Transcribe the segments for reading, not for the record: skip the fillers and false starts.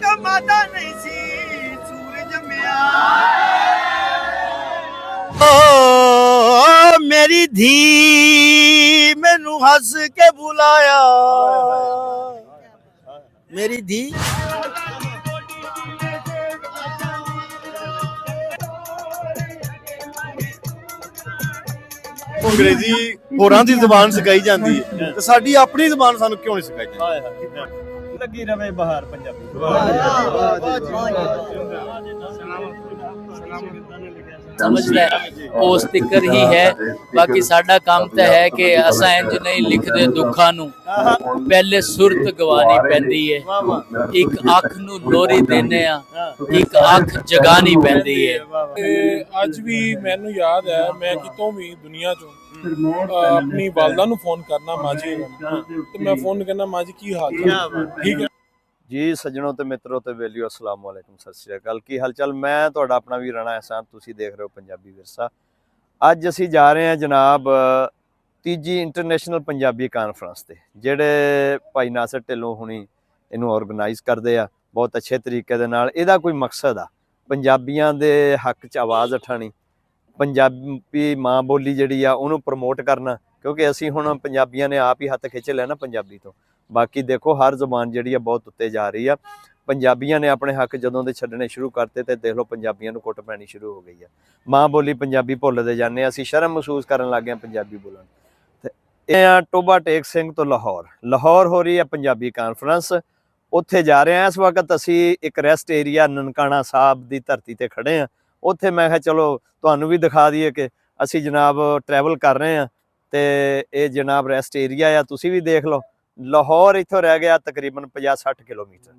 ਕਮਾਦਾ ਨਹੀਂ ਸੀ ਸੂਰਜ ਮਿਆ ਓ ਮੇਰੀ ਧੀ ਮੈਨੂੰ ਹੱਸ ਕੇ ਬੁਲਾਇਆ ਮੇਰੀ ਧੀ अंग्रेजी होरां दी ज़बान सिखाई जाती है तो साडी अपनी ज़बान सानू क्यों नहीं सिखाई जाती। लगी रवे बहार पंजाबी समझदा है उस तिकर ही है। बाकी साडा काम तो है कि असां इंज नहीं लिखदे दुखां नूं, पहले सुरत गवानी पैंदी है। एक अख नूं लोरी देने आ, एक अख जगानी पैंदी है। ਅੱਜ ਵੀ ਮੈਨੂੰ ਯਾਦ ਹੈ ਮੈਂ ਕਿਤੋਂ ਵੀ ਦੁਨੀਆ ਚੋਂ ਆਪਣੀ ਵਾਲਦਾ ਨੂੰ ਫੋਨ ਕਰਨਾ ਮਾਜੀ ਨੂੰ ਤੇ ਮੈਂ ਫੋਨ ਕਰਨਾ ਮਾਜੀ ਕੀ ਹਾਲ ਹੈ ਠੀਕ ਹੈ जी सज्जनों ते मित्रों ते वेलियो अस्सलाम वालेकुम सत श्री अकाल की हाल चाल। मैं तुहाडा अपना वीर राणा एहसान, तुसीं देख रहे हो पंजाबी विरसा। अज असीं जा रहे हैं जनाब तीजी इंटरनेशनल पंजाबी कानफ्रेंस ते जिहड़े भाई नासिर ढिल्लों हुणी इहनूं ऑर्गेनाइज करदे आ बहुत अच्छे तरीके दे नाल। इहदा कोई मकसद आ पंजाबियां दे हक च आवाज़ उठाणी, पंजाबी माँ बोली जिहड़ी आ उहनूं प्रमोट करना, क्योंकि असीं हुण पंजाबियां ने आप ही हत्थ खिच लिया ना पंजाबी तो। बाकी देखो हर ज़बान जिहड़ी आ बहुत उत्ते जा रही है। पंजाबियां ने अपने हक जदों दे छड्डने शुरू करते तो देख लो पंजाबियां नूं कुट पैनी शुरू हो गई है। माँ बोली पंजाबी भुल्लदे जाने, असीं शर्म महसूस करन लग गए पंजाबी बोलण ते। इह टोबा टेक सिंह तो लाहौर हो रही है पंजाबी कानफ्रेंस, उत्थे जा रहे हैं। इस वक्त असीं एक रैस्ट एरिया ननकाना साहब की धरती ते खड़े हैं। उत्थे मैं कहा चलो तुहानूं भी दिखा दईए कि असीं जनाब ट्रैवल कर रहे हैं तो ये जनाब रैस्ट एरिया आ, तुसीं भी देख लो। लाहौर इत्थों रह गया तकरीबन 50-60 किलोमीटर।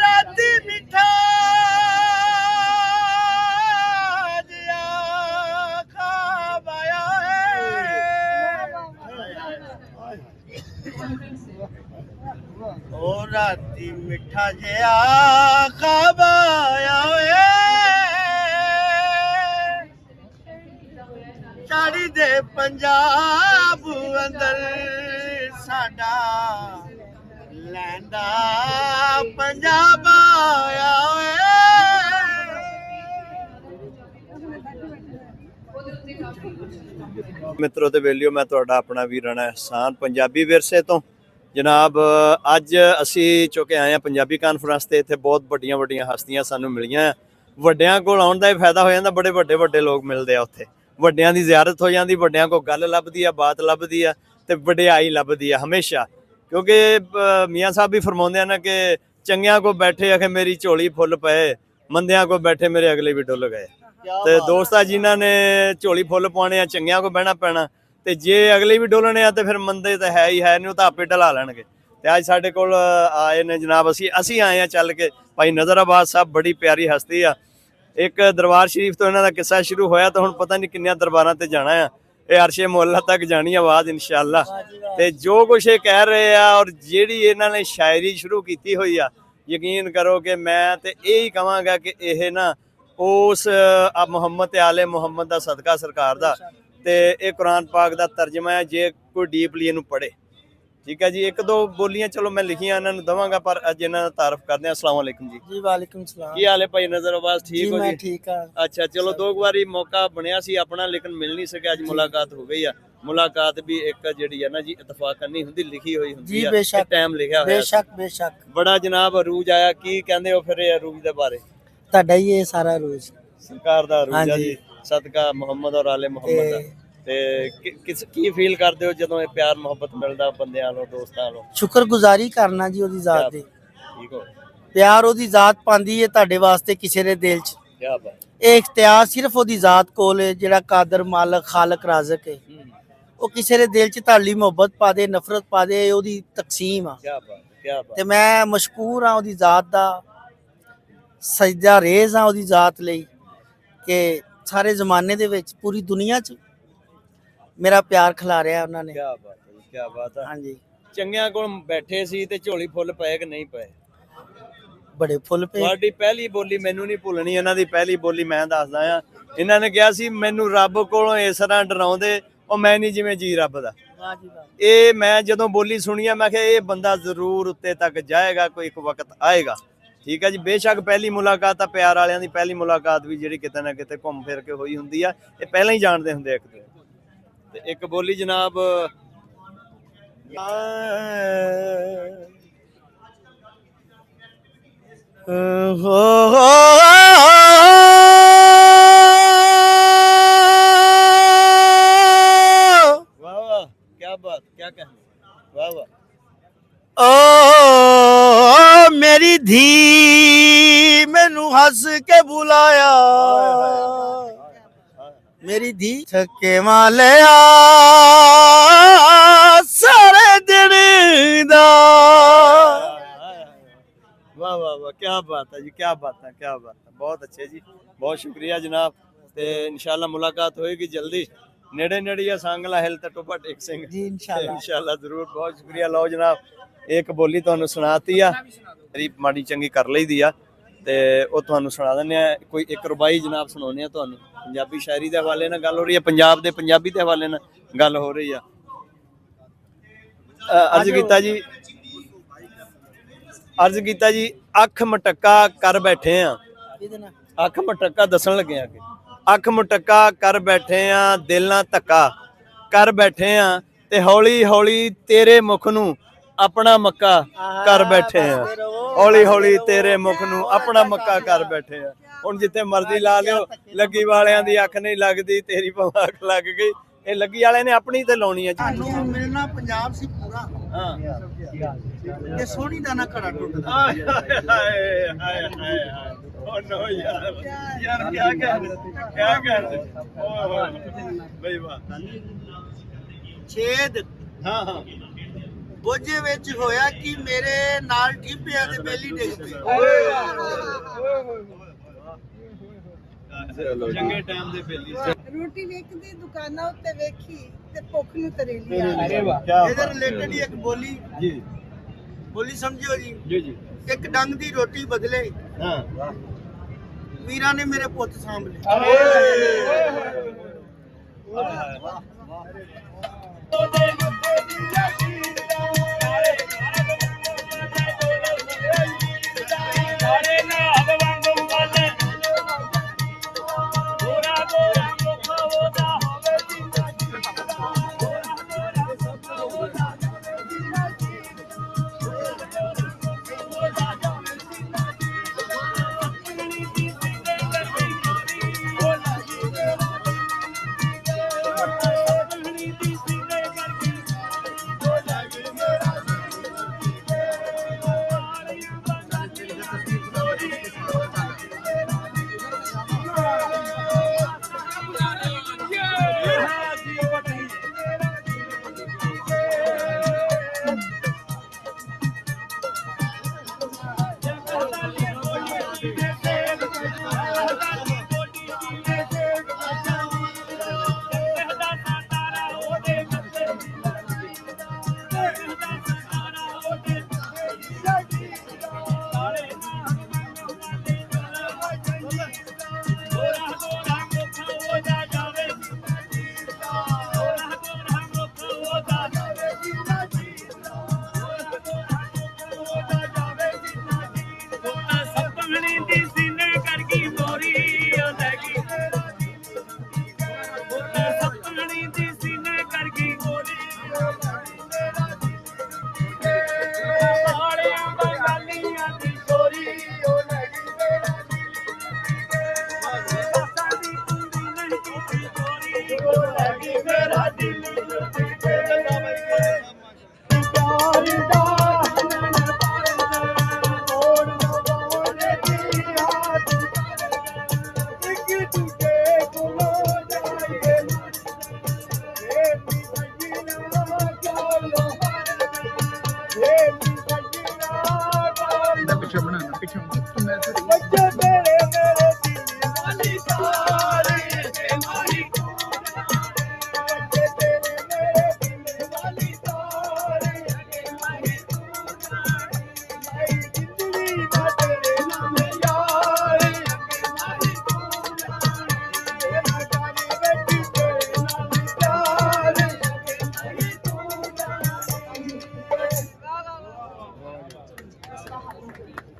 राती मिठा जिया ख्वाब आया है ओ राती मिठा जिया ख्वाब आया है चाड़ी दे पंजाब अंदर साडा लैंदा पंजाब आया मित्रों ते वेलियो मैं तुहाडा अपना वीर राणा एहसान पंजाबी विरसे तो जनाब। अज असी चुके आए हैं पंजाबी कानफ्रेंस ते। इत्थे बहुत वड्डियां वड्डियां हस्तियां सानूं मिलियां। वड्डियां कोल आउण दा ही फायदा हो जांदा, बड़े वड्डे वड्डे लोग मिलदे आ उत्थे। वड्डियां दी ज़ियारत हो जांदी, वड्डियां को गल लभदी आ, बात लभदी आ ते वड्डियाई लभदी आ हमेशा। क्योंकि मियाँ साहब भी फरमाते हैं ना कि चंगियां को बैठे आखे मेरी झोली फुल पे, मंदियां को बैठे मेरे अगले भी डुल गए। तो दोस्त आ जिन्हों ने झोली फुल पाने आ चंगियां को बहना पैना, तो जे अगले भी डोलने आ तो फिर मंदे तो है ही है नहीं, तो आपे ढला लैणगे। तो अज साडे कोल आए ने जनाब, असी आए हैं चल के भाई नज़राबाद साहब, बड़ी प्यारी हस्ती आ। एक दरबार शरीफ तो इन्हों का किस्सा शुरू होया तो हुण पता नहीं किन्नियां दरबारां ते जाना है। ये अरशे मुअल्ला तक जानी आवाज़ इंशाअल्लाह। ते जो कुछ ये कह रहे हैं और जिहड़ी इन्होंने शायरी शुरू की हुई आ, यकीन करो कि मैं तो यही कहांगा कि यह ना उस मुहम्मद आले मुहम्मद का सदका सरकार का ते ये कुरान पाक का तर्जमा है। जे कोई डीपली इनू पढ़े, ठीक है जी। एक दो बोलियां चलो मैं लिखियां इन्होंने दवांगा, पर अज इन्हों का तारफ करते हैं। अस्सलाम वालेकुम जी। जी वालेकुम सलाम। की हाल है भाई नज़राबाद, ठीक हो जी? ठीक है। अच्छा चलो, दो बारी मौका बनया सी अपना लेकिन मिल नहीं सके, अज मुलाकात हो गई है। मुलाकात भी एक जिहड़ी है ना जी इतफाक नहीं हुंदी, लिखी हुई हुंदी है, बेशक टाइम लिखा होया। बेशक बेशक बड़ा जनाब अरूज आया, की कहंदे हो फिर अरूज दे बारे? ਤੁਹਾਡਾ ਹੀ ਇਹ ਸਾਰਾ ਰੋਜ਼ सरकार दा अरूज है जी, सदका मुहम्मद और आले मुहम्मद दा। ते किस की फील करदे हो जदों प्यार मुहब्बत मिलदा बंदियां नालों, दोस्तां नालों? शुक्रगुजारी करना जी ਉਹਦੀ ਜ਼ਾਤ ਦੀ। ठीक हो, ਪਿਆਰ ਉਹਦੀ ਜ਼ਾਤ ਪਾਉਂਦੀ ਹੈ ਤੁਹਾਡੇ ਵਾਸਤੇ ਕਿਸੇ ਦੇ ਦਿਲ 'ਚ। क्या बात। ਇਹ ਇਖਤਿਆਰ ਸਿਰਫ ਉਹਦੀ ਜ਼ਾਤ ਕੋਲ ਹੈ, ਜਿਹੜਾ ਕਾਦਰ ਮਾਲਕ ਖਾਲਕ ਰਾਜ਼ਕ ਹੈ। ਉਹ ਕਿਸੇ ਦੇ ਦਿਲ 'ਚ ਤੁਹਾਡੀ ਮੁਹੱਬਤ ਪਾ ਦੇ, ਨਫ਼ਰਤ ਪਾ ਦੇ, ਉਹਦੀ ਤਕਸੀਮ ਆ। क्या बात। ਕੀ ਬਾਤ ਤੇ ਮੈਂ ਮਸ਼ਕੂਰ ਹਾਂ ਉਹਦੀ ਜ਼ਾਤ ਦਾ, ਸਜਦਾ ਰੇਜ਼ ਹਾਂ ਉਹਦੀ ਜ਼ਾਤ ਲਈ ਕਿ ਸਾਰੇ ਜ਼ਮਾਨੇ ਦੇ ਵਿੱਚ ਪੂਰੀ ਦੁਨੀਆ 'ਚ ਮੇਰਾ ਪਿਆਰ ਖਿਲਾਰਿਆ ਉਹਨਾਂ ਨੇ। ਕੀ ਬਾਤ ਹੈ ਜੀ, ਕੀ ਬਾਤ ਹੈ। ਹਾਂਜੀ, ਚੰਗਿਆਂ ਕੋਲ ਬੈਠੇ ਸੀ ਤੇ ਝੋਲੀ ਫੁੱਲ ਪਏ ਕਿ ਨਹੀਂ ਪਏ? ਬੜੇ ਫੁੱਲ ਪਏ। ਤੁਹਾਡੀ ਪਹਿਲੀ ਬੋਲੀ ਮੈਨੂੰ ਨਹੀਂ ਭੁੱਲਣੀ, ਇਹਨਾਂ ਦੀ ਪਹਿਲੀ ਬੋਲੀ ਮੈਂ ਦੱਸਦਾ ਆ। ਇਹਨਾਂ ਨੇ ਕਿਹਾ ਸੀ ਮੈਨੂੰ ਰੱਬ ਕੋਲੋਂ ਇਸ ਤਰ੍ਹਾਂ ਡਰਾਉਂਦੇ, ਉਹ ਮੈਂ ਨਹੀਂ ਜਿਵੇਂ ਜੀ ਰੱਬ ਦਾ। ਵਾਹ ਜੀ ਵਾਹ। ਇਹ ਮੈਂ ਜਦੋਂ ਬੋਲੀ ਸੁਣੀ ਆ ਮੈਂ ਕਿਹਾ ਇਹ ਬੰਦਾ ਜ਼ਰੂਰ ਉੱਤੇ ਤੱਕ ਜਾਏਗਾ, ਕੋਈ ਇੱਕ ਵਕਤ ਆਏਗਾ। ਠੀਕ ਹੈ ਜੀ, ਬੇਸ਼ੱਕ ਪਹਿਲੀ ਮੁਲਾਕਾਤ ਆ ਪਿਆਰ ਵਾਲਿਆਂ ਦੀ, ਪਹਿਲੀ ਮੁਲਾਕਾਤ ਵੀ ਜਿਹੜੀ ਕਿਤੇ ਨਾ ਕਿਤੇ ਘੁੰਮ ਫਿਰ ਕੇ ਹੋਈ ਹੁੰਦੀ ਆ, ਇਹ ਪਹਿਲਾਂ ਹੀ ਜਾਣਦੇ ਹੁੰਦੇ ਇੱਕ ਦੂਜੇ। ਤੇ ਇੱਕ ਬੋਲੀ ਜਨਾਬ ਵਾਹ ਵਾਹ, ਕੀ ਬਾਤ, ਕੀ कहना, ਵਾਹ ਵਾਹ। ਓ ਮੇਰੀ ਧੀ ਮੈਨੂੰ ਹੱਸ ਕੇ ਬੁਲਾਇਆ, ਮੇਰੀ ਧੀ ਥੱਕੇ ਮਾਲਿਆ ਸਾਰੇ ਦਿਨ ਦਾ। वाह वाह वाह, क्या बात है जी, क्या बात है, क्या बात है। बहुत अच्छे जी, बहुत शुक्रिया जनाब। ते इंशाल्लाह मुलाकात होएगी जल्दी। नेड़े नेड़े या सांगला हिल ते टोपा टेक सिंह जी इंशाल्लाह इंशाल्लाह जरूर। बहुत शुक्रिया। लो जनाब, एक बोली तुहानू सुनाती आ, तरीफ माड़ी चंगी कर लईदी आ ते ਉਹ ਤੁਹਾਨੂੰ ਸੁਣਾ ਦਿੰਦੇ ਆ। ਕੋਈ ਇੱਕ ਰੁਬਾਈ ਜਨਾਬ ਸੁਣਾਉਂਦੇ ਆ ਤੁਹਾਨੂੰ, ਪੰਜਾਬੀ ਸ਼ਾਇਰੀ ਦੇ ਹਵਾਲੇ ਨਾਲ ਗੱਲ ਹੋ ਰਹੀ ਹੈ, ਪੰਜਾਬ ਦੇ ਪੰਜਾਬੀ ਦੇ ਹਵਾਲੇ ਨਾਲ ਗੱਲ ਹੋ ਰਹੀ ਆ। अर्ज कीता जी, अख मटक्का कर बैठे हैं, अख मटक्का दसन लगे आ कि अख मटक्का कर बैठे हैं, दिल ना धक्का कर बैठे हैं ते हौली हौली तेरे मुख नू अपना मक्का कर बैठे हैं, हौली हौली तेरे मुख नू अपना मक्का कर बैठे हैं। हुण जिथे मर्जी ला लियो, लगी वालियां दी अख नहीं लगदी, तेरी भावें अख लग गई, ਇਹ ਲੱਗੀ ਵਾਲੇ ਨੇ ਆਪਣੀ ਤੇ ਲਾਉਣੀ ਹੈ। ਤੁਹਾਨੂੰ ਮਿਲਣਾ ਪੰਜਾਬ ਸੀ ਪੂਰਾ। ਹਾਂ, ਇਹ ਸੋਹਣੀ ਦਾ ਨਾ ਘੜਾ ਟੁੱਟਦਾ। ਹਾਏ ਹਾਏ ਹਾਏ ਹਾਏ ਹਾਏ, ਓ ਨੋ ਯਾਰ, ਯਾਰ ਕੀ ਕਰਦੇ ਓਏ ਹੋਏ ਬਈ ਵਾਹ। ਛੇਦ ਹਾਂ ਹਾਂ, ਬੋਝੇ ਵਿੱਚ ਹੋਇਆ ਕਿ ਮੇਰੇ ਨਾਲ ਠੀਪਿਆਂ ਦੇ ਬੇਲੀ ਡਿੱਗ ਪਈ। ਚੰਗੇ ਟਾਈਮ ਦੇ ਬੇਲੀ ਰੋਟੀ ਵੇਖਦੀ ਦੁਕਾਨਾਂ ਉੱਤੇ ਵੇਖੀ ਤੇ ਭੁੱਖ ਨੂੰ ਤਰੇਲੀ ਆ ਅਰੇ ਗਈ। ਵਾਹ, ਇਹਦੇ ਰਿਲੇਟਡ ਹੀ ਇੱਕ ਬੋਲੀ ਜੀ ਬੋਲੀ ਸਮਝਿਓ ਜੀ। ਜੀ ਜੀ। ਇੱਕ ਡੰਗ ਦੀ ਰੋਟੀ ਬਦਲੇ ਹਾਂ, ਵੀਰਾਂ ਨੇ ਮੇਰੇ ਪੁੱਤ ਸਾਂਭ ਲਏ।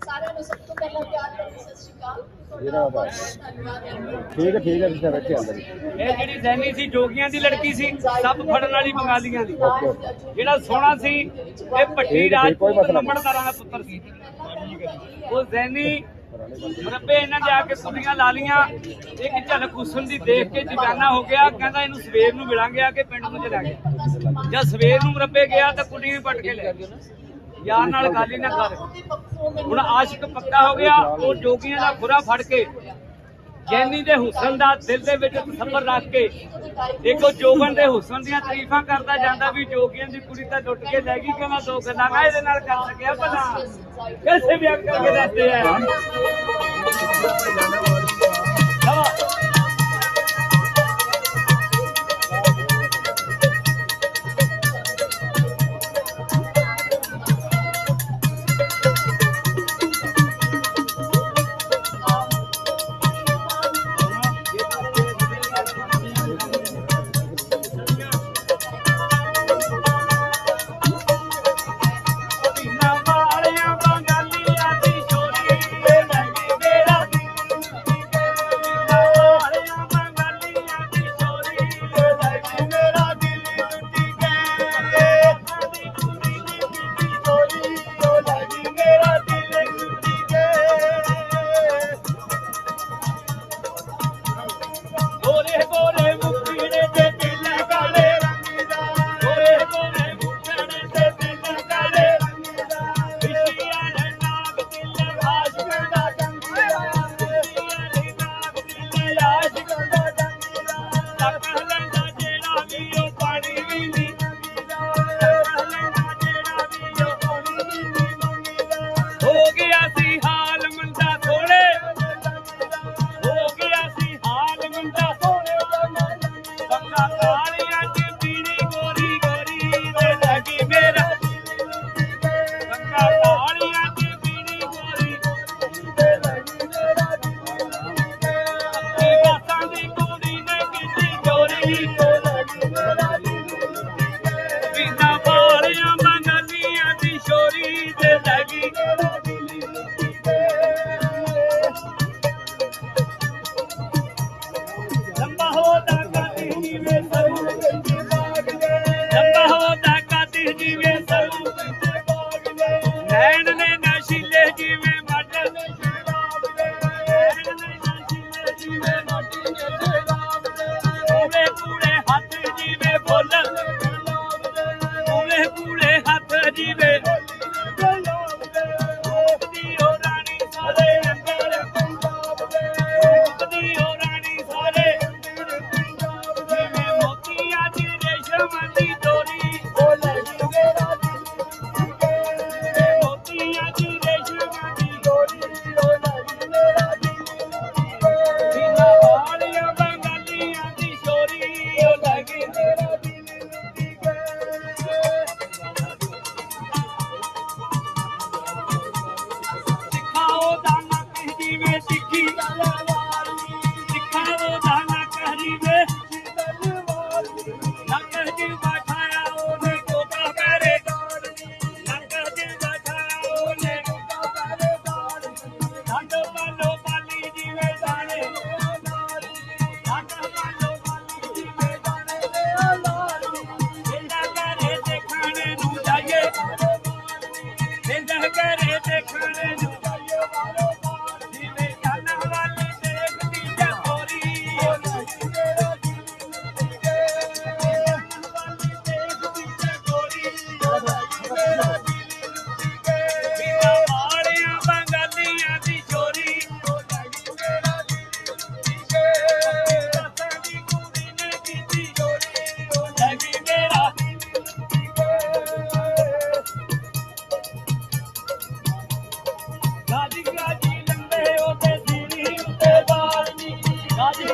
ਸਾਰਿਆਂ ਨੂੰ ਸਭ ਤੋਂ ਪਹਿਲਾਂ ਪਿਆਰ ਭਰੀ ਸਤਿ ਸ਼੍ਰੀ ਅਕਾਲ। ਠੀਕ ਹੈ ਤੁਸੀਂ ਬੈਠੇ ਅੰਦਰ ਇਹ ਜਿਹੜੀ ਜ਼ੈਨੀ ਸੀ ਜੋਗੀਆਂ ਦੀ ਲੜਕੀ ਸੀ, ਸਭ ਫੜਨ ਵਾਲੀ ਬੰਗਾਲੀਆਂ ਦੀ। ਜਿਹੜਾ ਸੋਹਣਾ ਸੀ ਇਹ ਭੱਟੀ ਰਾਜਪੂਤ ਨੰਬਰਦਾਰਾਂ ਦਾ ਪੁੱਤਰ ਸੀ। ਉਹ ਜ਼ੈਨੀ ਰੱਬੇ ਇਹਨਾਂ ਜਾ ਕੇ ਕੁੜੀਆਂ ਲਾ ਲੀਆਂ। ਇੱਕ ਝਲਕ ਹੁਸਨ ਦੀ ਦੇਖ ਕੇ ਦੀਵਾਨਾ ਹੋ ਗਿਆ, ਕਹਿੰਦਾ ਇਹਨੂੰ ਸਵੇਰ ਨੂੰ ਮਿਲਾਂਗੇ ਆ ਕੇ ਪਿੰਡ ਨੂੰ ਚਲਾ ਗਿਆ। ਜਦ ਸਵੇਰ ਨੂੰ ਰੱਬੇ ਗਿਆ ਤਾਂ ਕੁੜੀ ਵੀ ਪਟ ਕੇ ਲੈ ਗਿਆ। ਯਾਰ ਨਾਲ ਗੱਲ ਹੀ ਨਾ ਕਰ। ਹੁਣ ਆਸ਼ਿਕ ਪੱਕਾ ਹੋ ਗਿਆ। ਉਹ ਜੋਗੀਆਂ ਦਾ ਖੁਰਾ ਫੜ ਕੇ ਜੈਨੀ ਦੇ ਹੁਸਨ ਦਾ ਦਿਲ ਦੇ ਵਿੱਚ ਤਸੱਵਰ ਰੱਖ ਕੇ ਇੱਕ ਉਹ ਜੋਗਨ ਦੇ ਹੁਸਨ ਦੀਆਂ ਤਾਰੀਫਾਂ ਕਰਦਾ ਜਾਂਦਾ ਵੀ ਜੋਗੀਆਂ ਦੀ ਕੁੜੀ ਤਾਂ ਲੁੱਟ ਕੇ ਲੈ ਗਈ, ਕਹਿੰਦਾ ਦੋ ਗੱਲਾਂ ਮੈਂ ਇਹਦੇ ਨਾਲ ਕਰ ਸਕਿਆ ਭਲਾ कैसे व्यक्त करके रहते हैं।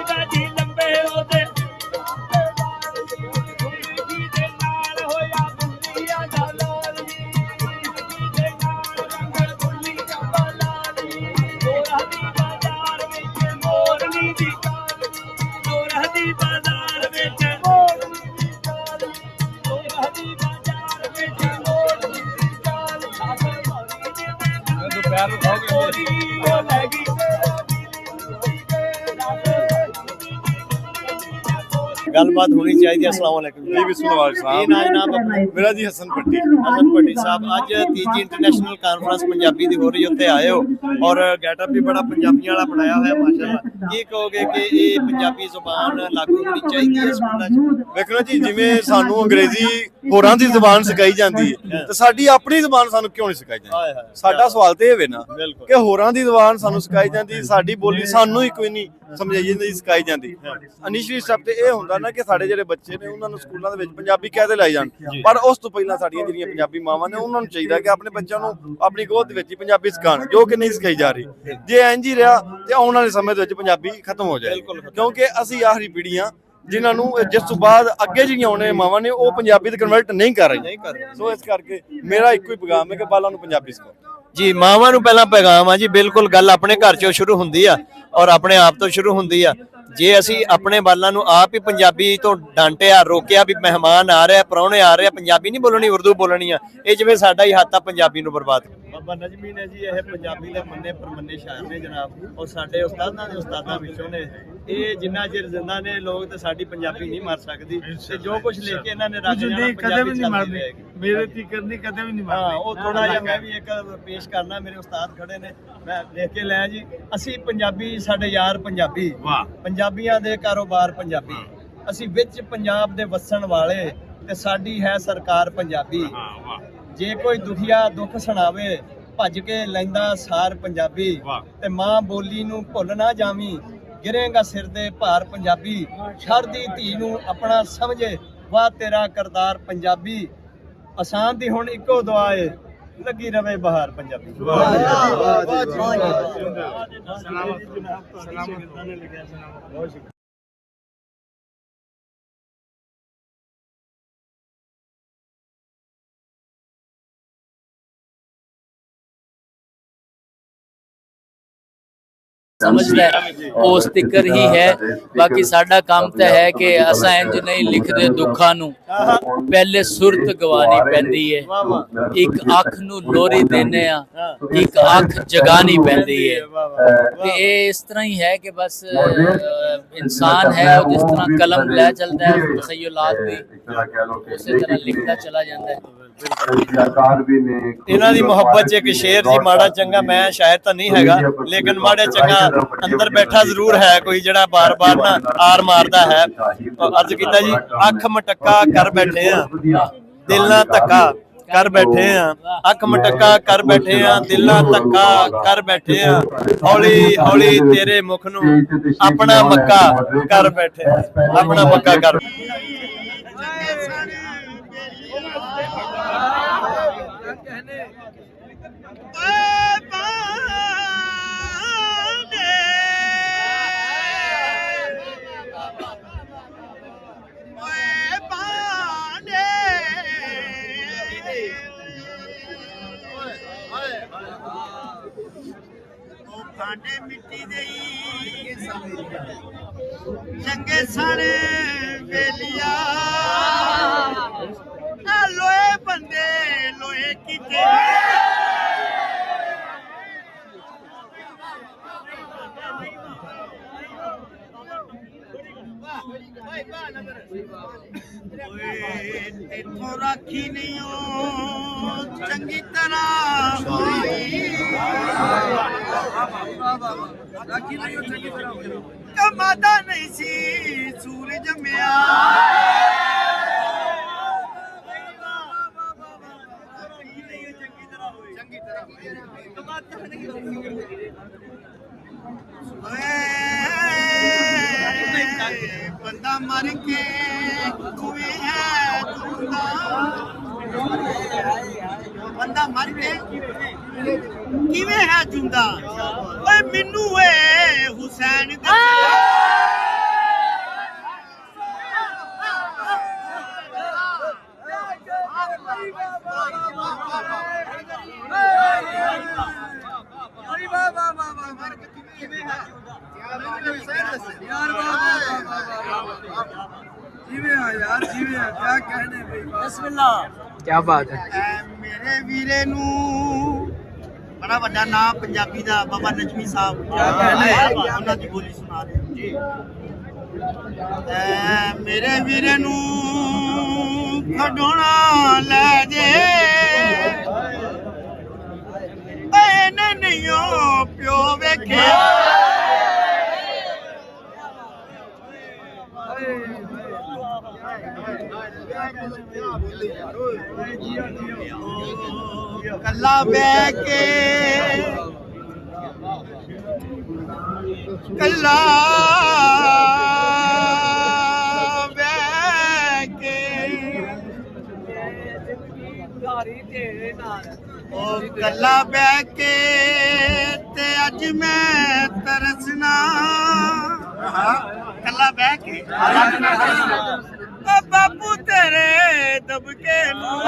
ਦਾ ਜੀ ਲੰਬੇ ਉਹਦੇ ਜ਼ਿੰਦਗੀ ਦੇ ਨਾਲ ਹੋਇਆ ਦੁਨੀਆ ਦਾ ਲਾਲ ਜੀ ਜ਼ਿੰਦਗੀ ਦੇ ਨਾਲ ਰੰਗ ਦੁਨੀਆ ਦਾ ਲਾਲ ਜੀ ਦੋਰਾ ਦੀ ਬਾਜ਼ਾਰ ਵਿੱਚ ਮੋਰਨੀ ਦੀ ਚਾਲ ਦੋਰਾ ਦੀ ਬਾਜ਼ਾਰ ਵਿੱਚ ਮੋਰਨੀ ਦੀ ਚਾਲ ਦੋਰਾ ਦੀ ਬਾਜ਼ਾਰ ਵਿੱਚ ਮੋਰਨੀ ਦੀ ਚਾਲ ਸਾਡਾ ਮਾਰੀ ਜਿਵੇਂ ਦੁਪਹਿਰ ਹੋ ਗਈ ਉਹ ਲੈ ਗਈ ਗੱਲਬਾਤ ਹੋਣੀ ਚਾਹੀਦੀ ਹੈ। अस्सलाम वालेकुम जी बिस्मिल्लाह ਕੀ साहब ਨਾਂ ਜਨਾਬ ਆਪਣਾ? मेरा जी हसन भट्टी ਹਸਨ ਭੱਟੀ ਸਾਹਿਬ ਅੱਜ ਤੀਜੀ ਇੰਟਰਨੈਸ਼ਨਲ ਕਾਨਫਰੰਸ ਪੰਜਾਬੀ ਦੀ ਹੋ ਰਹੀ ਉੱਥੇ ਆਏ ਹੋ ਔਰ ਗੈਟਅਪ ਵੀ ਬੜਾ ਪੰਜਾਬੀਆਂ ਵਾਲਾ ਬਣਾਇਆ ਹੋਇਆ ਮਾਸ਼ਾਅੱਲਾ। ਕੀ ਕਹੋਗੇ ਕਿ ਇਹ ਪੰਜਾਬੀ ਜ਼ੁਬਾਨ ਲਾਗੂ ਹੋਣੀ ਚਾਹੀਦੀ ਹੈ ਸਕੂਲਾਂ 'ਚ? ਵੇਖਣਾ ਜੀ ਜਿਵੇਂ ਸਾਨੂੰ ਅੰਗਰੇਜ਼ੀ ਹੋਰਾਂ ਦੀ ਜ਼ੁਬਾਨ ਸਿਖਾਈ ਜਾਂਦੀ ਹੈ ਤੇ ਸਾਡੀ ਆਪਣੀ ਜ਼ੁਬਾਨ ਸਾਨੂੰ ਕਿਉਂ ਨਹੀਂ ਸਿਖਾਈ ਹਾਏ ਜਾਂਦੀ? ਹਾਏ। ਸਾਡਾ ਸਵਾਲ ਤੇ ਇਹ ਵੇ ਨਾ ਬਿਲਕੁਲ। ਕਿ ਹੋਰਾਂ ਦੀ ਜ਼ੁਬਾਨ ਸਾਨੂੰ ਸਿਖਾਈ ਜਾਂਦੀ, ਸਾਡੀ ਬੋਲੀ ਸਾਨੂੰ ਹੀ ਕੋਈ ਨਹੀਂ ਸਮਝਾਈ ਜਾਂਦੀ, ਸਿਖਾਈ ਜਾਂਦੀ। ਇਨੀਸ਼ੀਅਲੀ ਸਟੈਪ ਤੇ ਇਹ ਹੁੰਦਾ ਨਾ ਕਿ ਸਾਡੇ ਜਿਹੜੇ ਬੱਚੇ ਨੇ ਉਹਨਾਂ ਨੂੰ ਸਕੂਲਾਂ ਦੇ ਵਿੱਚ ਪੰਜਾਬੀ ਕਾਇਦੇ ਲਾਈ ਜਾਣ, ਪਰ ਉਸ ਤੋਂ ਪਹਿਲਾਂ ਸਾਡੀਆਂ ਜਿਹੜੀਆਂ ਪੰਜਾਬੀ ਮਾਵਾਂ ਨੇ ਉਹਨਾਂ ਨੂੰ ਚਾਹੀਦਾ ਕਿ ਆਪਣੇ ਬੱਚਿਆਂ ਨੂੰ ਆਪਣੀ ਗੋਦ ਦੇ ਵਿੱਚ ਹੀ ਪੰਜਾਬੀ ਸਿਖਾਉਣ, ਜੋ ਕਿ ਨਹੀਂ ਸਿਖਾਈ ਜਾ ਰਹੀ। ਜੇ ਇੰਝ ਹੀ ਰਿਹਾ ਤੇ ਆਉਣ ਵਾਲੇ ਸਮੇਂ ਦੇ ਵਿੱਚ ਪੰਜਾਬੀ ਖਤਮ ਹੋ ਜਾਏਗੀ, ਕਿਉਂਕਿ ਅਸੀਂ ਆਖਰੀ ਪੀੜ੍ਹੀਆਂ ਜਿਨ੍ਹਾਂ ਨੂੰ ਜਿਸ ਤੋਂ ਬਾਅਦ ਅੱਗੇ ਜਿਹੜੀਆਂ ਆਉਣੇ ਮਾਵਾਂ ਨੇ ਉਹ ਪੰਜਾਬੀ ਤੇ ਕਨਵਰਟ ਨਹੀਂ ਕਰ ਰਹੀਆਂ। ਸੋ ਇਸ ਕਰਕੇ ਮੇਰਾ ਇੱਕੋ ਹੀ ਪੈਗਾਮ ਹੈ ਕਿ ਬਾਲਾਂ ਨੂੰ ਪੰਜਾਬੀ ਸਿਖਾਓ। ਜੀ ਮਾਵਾਂ ਨੂੰ ਪਹਿਲਾਂ ਪੈਗਾਮ ਆ ਜੀ, ਬਿਲਕੁਲ ਗੱਲ ਆਪਣੇ ਘਰ ਚੋਂ ਸ਼ੁਰੂ ਹੁੰਦੀ ਆ ਔਰ ਆਪਣੇ ਆਪ ਤੋਂ ਸ਼ੁਰੂ ਹੁੰਦੀ ਆ। ਜੇ ਅਸੀਂ ਆਪਣੇ ਬਾਲਾਂ ਨੂੰ ਆਪ ਹੀ ਪੰਜਾਬੀ ਤੋਂ ਡਾਂਟਿਆ, ਰੋਕਿਆ ਵੀ ਮਹਿਮਾਨ ਆ ਰਿਹਾ, ਪ੍ਰਾਹੁਣੇ ਆ ਰਹੇ, ਪੰਜਾਬੀ ਨਹੀਂ ਬੋਲਣੀ ਉਰਦੂ ਬੋਲਣੀ ਆ, ਇਹ ਜਿਵੇਂ ਸਾਡਾ ਹੀ ਹੱਥ ਆ ਪੰਜਾਬੀ ਨੂੰ ਬਰਬਾਦ। ਬਾਬਾ ਨਜਮੀ ਨੇ ਜੀ ਇਹ ਪੰਜਾਬੀ ਦੇ ਮੰਨੇ ਪਰਮੰਨੇ ਸ਼ਾਇਰ ਨੇ ਜਨਾਬ ਔਰ ਸਾਡੇ ਉਸਤਾਦਾਂ ਦੇ ਉਸਤਾਦਾਂ ਵਿੱਚੋਂ ਨੇ। ਇਹ ਜਿੰਨਾ ਚਿਰ ਜ਼ਿੰਦਾ ਨੇ ਲੋਕ ਤੇ ਸਾਡੀ ਪੰਜਾਬੀ ਨਹੀਂ ਮਰ ਸਕਦੀ ਤੇ ਜੋ ਕੁਝ ਲੈ ਕੇ ਇਹਨਾਂ ਨੇ ਰੱਖ ਜਾਣਾ ਪੰਜਾਬੀ ਚੱਲਦੀ ਰਹੇਗੀ। ਮੇਰੇ ਤੀਕਰ ਦੀ ਕਦੇ ਵੀ ਨਹੀਂ ਹਾਂ ਉਹ ਥੋੜਾ ਜਿਹਾ ਮੈਂ ਵੀ ਇੱਕ ਪੇਸ਼ ਕਰਨਾ, ਮੇਰੇ ਉਸਤਾਦ ਖੜੇ ਨੇ, ਮੈਂ ਲਿਖ ਕੇ ਲੈ ਜੀ। ਅਸੀਂ ਪੰਜਾਬੀ, ਸਾਡੇ ਯਾਰ ਪੰਜਾਬੀ, ਪੰਜਾਬੀਆਂ ਦੇ ਕਾਰੋਬਾਰ ਪੰਜਾਬੀ, ਅਸੀਂ ਵਿੱਚ ਪੰਜਾਬ ਦੇ ਵਸਣ ਵਾਲੇ ਤੇ ਸਾਡੀ ਹੈ ਸਰਕਾਰ ਪੰਜਾਬੀ। ਜੇ ਕੋਈ ਦੁਖੀਆ ਦੁੱਖ ਸੁਣਾਵੇ ਭੱਜ ਕੇ ਲੈਂਦਾ ਸਾਰ ਪੰਜਾਬੀ ਤੇ ਮਾਂ ਬੋਲੀ ਨੂੰ ਭੁੱਲ ਨਾ ਜਾਵੀਂ, ਗਿਰੇਗਾ ਸਿਰ ਦੇ ਭਾਰ ਪੰਜਾਬੀ। ਸ਼ਰ ਦੀ ਧੀ ਨੂੰ ਆਪਣਾ ਸਮਝੇ, ਵਾਹ ਤੇਰਾ ਕਰਤਾਰ ਪੰਜਾਬੀ। ਆਸਾਨ ਦੀ ਹੁਣ ਇੱਕੋ ਦੁਆ ਏ, ਲੱਗੀ ਰਵੇ ਬਹਾਰ ਪੰਜਾਬੀ। ਸਮਝਦਾ ਹੈ ਉਸ ਤਿੱਕਰ ਹੀ ਹੈ। ਬਾਕੀ ਸਾਡਾ ਕੰਮ ਤਾਂ ਹੈ ਕਿ ਅਸਾਂ ਇੰਜ ਨਹੀਂ ਲਿਖਦੇ ਦੁੱਖਾਂ ਨੂੰ, ਪਹਿਲੇ ਸੁਰਤ ਗਵਾਣੀ ਪੈਂਦੀ ਹੈ। ਇੱਕ ਅੱਖ ਨੂੰ ਲੋਰੀ ਦੇਨੇ ਆ, ਇੱਕ ਅੱਖ ਜਗਾਣੀ ਪੈਂਦੀ ਹੈ। ਤੇ ਇਹ ਇਸ ਤਰ੍ਹਾਂ ਹੀ ਹੈ ਕਿ ਬਸ ਇਨਸਾਨ ਹੈ ਉਹ ਜਿਸ ਤਰ੍ਹਾਂ ਕਲਮ ਲੈ ਚੱਲਦਾ ਹੈ ਤਖਯਲਾਤ ਦੀ, ਉਸੇ ਤਰ੍ਹਾਂ ਲਿਖਦਾ ਚਲਾ ਜਾਂਦਾ ਹੈ। ਇਹਨਾਂ ਦੀ ਮੁਹੱਬਤ 'ਚ ਇੱਕ ਸ਼ੇਰ ਜੀ, ਮਾੜਾ ਚੰਗਾ ਮੈਂ ਸ਼ਾਇਦ ਤਾਂ ਨਹੀਂ ਹੈਗਾ ਲੇਕਿਨ ਮਾੜਾ ਚੰਗਾ ਅੰਦਰ ਬੈਠਾ ਜ਼ਰੂਰ ਹੈ ਕੋਈ ਜਿਹੜਾ ਬਾਰ-ਬਾਰ ਨਾ ਆਰ ਮਾਰਦਾ ਹੈ। ਅਰਜ਼ ਕੀਤਾ ਜੀ, ਅੱਖ ਮਟੱਕਾ ਕਰ ਬੈਠੇ ਆ, ਦਿਲ ਨਾਲ ਧੱਕਾ ਕਰ ਬੈਠੇ ਆ, ਅੱਖ ਮਟੱਕਾ ਕਰ ਬੈਠੇ ਆ, ਦਿਲ ਨਾਲ ਧੱਕਾ ਕਰ ਬੈਠੇ ਆ, ਹੌਲੀ ਹੌਲੀ ਤੇਰੇ ਮੁਖ ਨੂੰ ਆਪਣਾ ਮੱਕਾ ਕਰ ਬੈਠੇ, ਆਪਣਾ ਮੱਕਾ ਕਰ। ਭਾਂਡੇ ਮਿੱਟੀ ਦੇ ਚੰਗੇ ਸਾਰੇ ਵੇਲੀਆ, ਲੋਹੇ ਬੰਦੇ ਲੋਹੇ ਕੀਤੇ। ਇੱਥੋਂ ਰਾਖੀ ਨਹੀਂ ਚੰਗੀ ਤਰ੍ਹਾਂ ਕਮਾਦਾ ਨਹੀਂ ਸੀ ਸੂਰਜ ਜੰਮਿਆ। ਬੰਦਾ ਮਰ ਕੇ ਕੁਵੇਂ ਹੈ ਜੁੰਦਾ, ਬੰਦਾ ਮਰ ਕੇ ਕਿਵੇਂ ਹੈ ਜੁੰਦਾ। ਓਏ ਮੈਨੂੰ ਏ ਹੁਸੈਨ ਦਾ ਕੀ ਬਾਤ ਹੈ। ਮੇਰੇ ਵੀਰੇ ਨੂੰ ਬੜਾ ਵੱਡਾ ਨਾਮ ਪੰਜਾਬੀ ਦਾ ਬਾਬਾ ਨਜਮੀ ਸਾਹਿਬ ਉਹਨਾਂ ਦੀ ਬੋਲੀ ਸੁਣਾ ਰਹੇ ਜੀ। ਮੇਰੇ ਵੀਰੇ ਨੂੰ ਖਡੋਣਾ ਲੈ ਜੇ ਇਹਨੇ ਨਹੀਂ ਪਿਓ ਵੇਖਿਆ ਕੱਲਾ ਬਹਿ ਕੇ ਕੱਲਾ ਬਹਿ ਕੇ ਉਹ ਕੱਲਾ ਬਹਿ ਕੇ ਤੇ ਅੱਜ ਮੈਂ ਤਰਸਨਾ ਕੱਲਾ ਬਹਿ ਕੇ ਬਾਪੂ ਤੇਰੇ ਦਬਕੇ ਨੂੰ